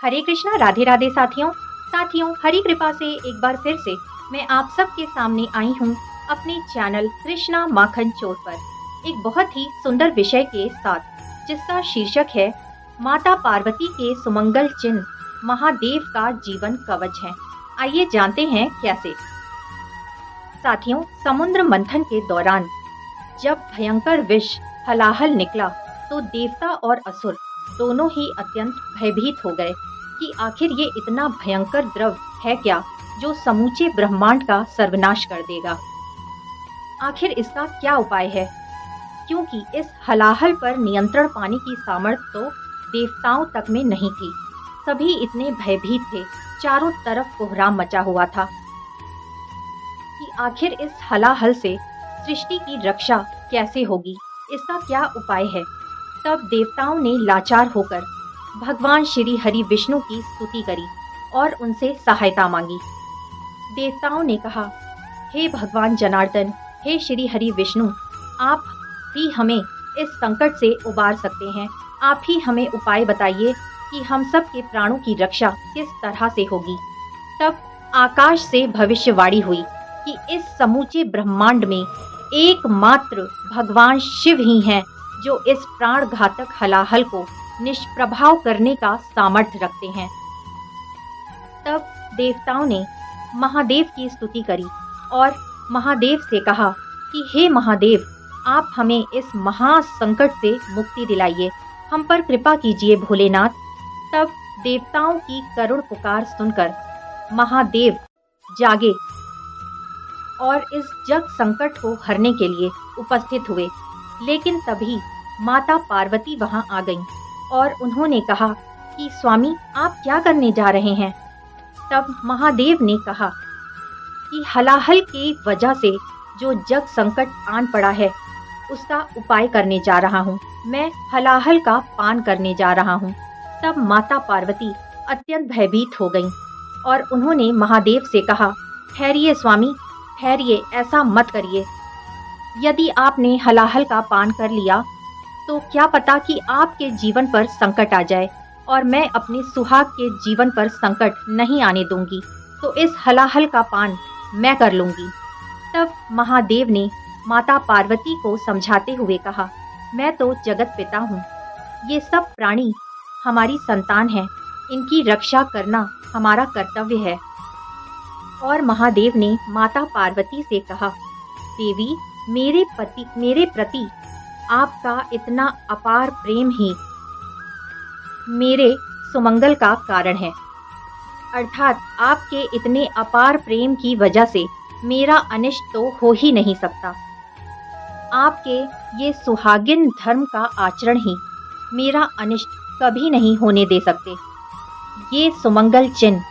हरे कृष्णा, राधे राधे साथियों। हरी कृपा से एक बार फिर से मैं आप सबके सामने आई हूँ अपने चैनल कृष्णा माखन चोर पर एक बहुत ही सुंदर विषय के साथ, जिसका शीर्षक है माता पार्वती के सुमंगल चिन्ह महादेव का जीवन कवच है। आइए जानते हैं कैसे। साथियों, समुद्र मंथन के दौरान जब भयंकर विष हलाहल निकला तो देवता और असुर दोनों ही अत्यंत भयभीत हो गए कि आखिर ये इतना भयंकर द्रव है क्या जो समूचे ब्रह्मांड का सर्वनाश कर देगा। आखिर इसका क्या उपाय है, क्योंकि इस हलाहल पर नियंत्रण पाने की सामर्थ्य तो देवताओं तक में नहीं थी। सभी इतने भयभीत थे, चारों तरफ कोहराम मचा हुआ था कि आखिर इस हलाहल से सृष्टि की रक्षा कैसे होगी, इसका क्या उपाय है। तब देवताओं ने लाचार होकर भगवान श्री हरि विष्णु की स्तुति करी और उनसे सहायता मांगी। देवताओं ने कहा, हे भगवान जनार्दन, हे श्री हरि विष्णु, आप ही हमें इस संकट से उबार सकते हैं। आप ही हमें उपाय बताइए कि हम सब के प्राणों की रक्षा किस तरह से होगी। तब आकाश से भविष्यवाणी हुई कि इस समूचे ब्रह्मांड में एकमात्र भगवान शिव ही हैं जो इस प्राण घातक हलाहल को निष्प्रभाव करने का सामर्थ्य रखते हैं। तब देवताओं ने महादेव की स्तुति करी और महादेव से कहा कि हे महादेव, आप हमें इस महासंकट से मुक्ति दिलाइए, हम पर कृपा कीजिए भोलेनाथ। तब देवताओं की करुण पुकार सुनकर महादेव जागे और इस जग संकट को हरने के लिए उपस्थित हुए। लेकिन तभी माता पार्वती वहां आ गईं और उन्होंने कहा कि स्वामी, आप क्या करने जा रहे हैं। तब महादेव ने कहा कि हलाहल की वजह से जो जग संकट आन पड़ा है उसका उपाय करने जा रहा हूँ। मैं हलाहल का पान करने जा रहा हूँ। तब माता पार्वती अत्यंत भयभीत हो गईं और उन्होंने महादेव से कहा, ठहरिए स्वामी, ठहरिए, ऐसा मत करिए। यदि आपने हलाहल का पान कर लिया तो क्या पता कि आपके जीवन पर संकट आ जाए, और मैं अपने सुहाग के जीवन पर संकट नहीं आने दूंगी, तो इस हलाहल का पान मैं कर लूंगी। तब महादेव ने माता पार्वती को समझाते हुए कहा, मैं तो जगत पिता हूँ, ये सब प्राणी हमारी संतान हैं, इनकी रक्षा करना हमारा कर्तव्य है। और महादेव ने माता पार्वती से कहा, देवी, मेरे प्रति आपका इतना अपार प्रेम ही मेरे सुमंगल का कारण है। अर्थात आपके इतने अपार प्रेम की वजह से मेरा अनिष्ट तो हो ही नहीं सकता। आपके ये सुहागिन धर्म का आचरण ही मेरा अनिष्ट कभी नहीं होने दे सकते। ये सुमंगल चिन्ह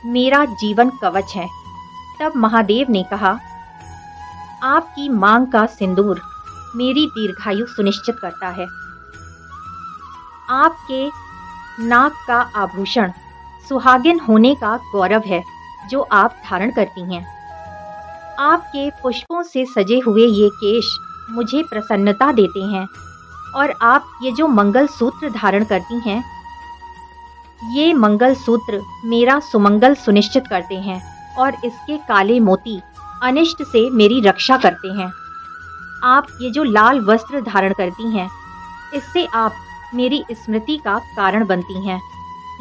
मेरा जीवन कवच है। तब महादेव ने कहा, आपकी मांग का सिंदूर मेरी दीर्घायु सुनिश्चित करता है। आपके नाक का आभूषण सुहागिन होने का गौरव है जो आप धारण करती हैं। आपके पुष्पों से सजे हुए ये केश मुझे प्रसन्नता देते हैं, और आप ये जो मंगल सूत्र धारण करती हैं, ये मंगल सूत्र मेरा सुमंगल सुनिश्चित करते हैं, और इसके काले मोती अनिष्ट से मेरी रक्षा करते हैं। आप ये जो लाल वस्त्र धारण करती हैं, इससे आप मेरी स्मृति का कारण बनती हैं।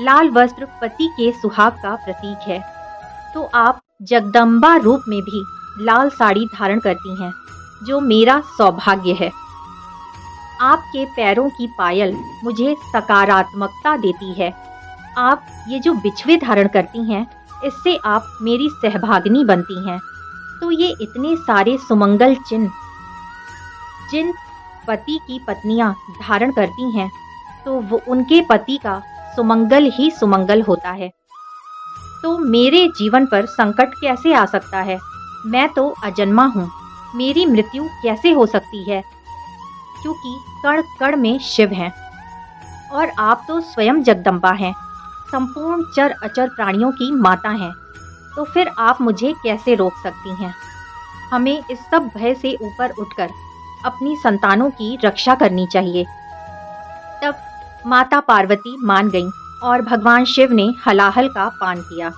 लाल वस्त्र पति के सुहाग का प्रतीक है, तो आप जगदम्बा रूप में भी लाल साड़ी धारण करती हैं, जो मेरा सौभाग्य है। आपके पैरों की पायल मुझे सकारात्मकता देती है। आप ये जो बिछवे धारण करती हैं, इससे आप मेरी सहभागिनी बनती हैं। तो ये इतने सारे सुमंगल चिन्ह जिन पति की पत्नियां धारण करती हैं, तो वो उनके पति का सुमंगल ही सुमंगल होता है। तो मेरे जीवन पर संकट कैसे आ सकता है। मैं तो अजन्मा हूँ, मेरी मृत्यु कैसे हो सकती है, क्योंकि कण कण में शिव हैं, और आप तो स्वयं जगदम्बा हैं, संपूर्ण चर अचर प्राणियों की माता हैं। तो फिर आप मुझे कैसे रोक सकती हैं। हमें इस सब भय से ऊपर उठकर अपनी संतानों की रक्षा करनी चाहिए। तब माता पार्वती मान गईं और भगवान शिव ने हलाहल का पान किया।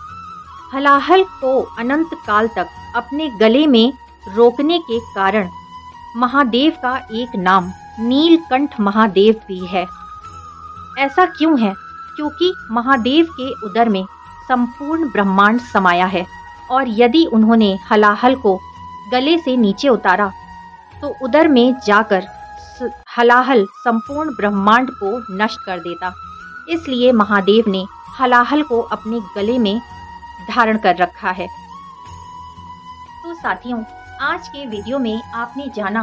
हलाहल को अनंत काल तक अपने गले में रोकने के कारण महादेव का एक नाम नीलकंठ महादेव भी है। ऐसा क्यों है? क्योंकि महादेव के उदर में संपूर्ण ब्रह्मांड समाया है और यदि उन्होंने हलाहल को गले से नीचे उतारा तो उदर में जाकर हलाहल संपूर्ण ब्रह्मांड को नष्ट कर देता। इसलिए महादेव ने हलाहल को अपने गले में धारण कर रखा है। तो साथियों, आज के वीडियो में आपने जाना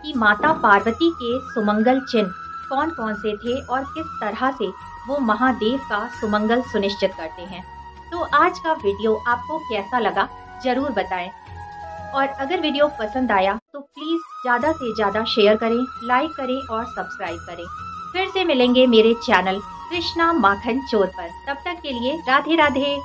कि माता पार्वती के सुमंगल चिन्ह कौन कौन से थे और किस तरह से वो महादेव का सुमंगल सुनिश्चित करते हैं। तो आज का वीडियो आपको कैसा लगा जरूर बताएं और अगर वीडियो पसंद आया तो प्लीज़ ज़्यादा से ज़्यादा शेयर करें, लाइक करें और सब्सक्राइब करें। फिर से मिलेंगे मेरे चैनल कृष्णा माखन चोर पर। तब तक के लिए राधे राधे।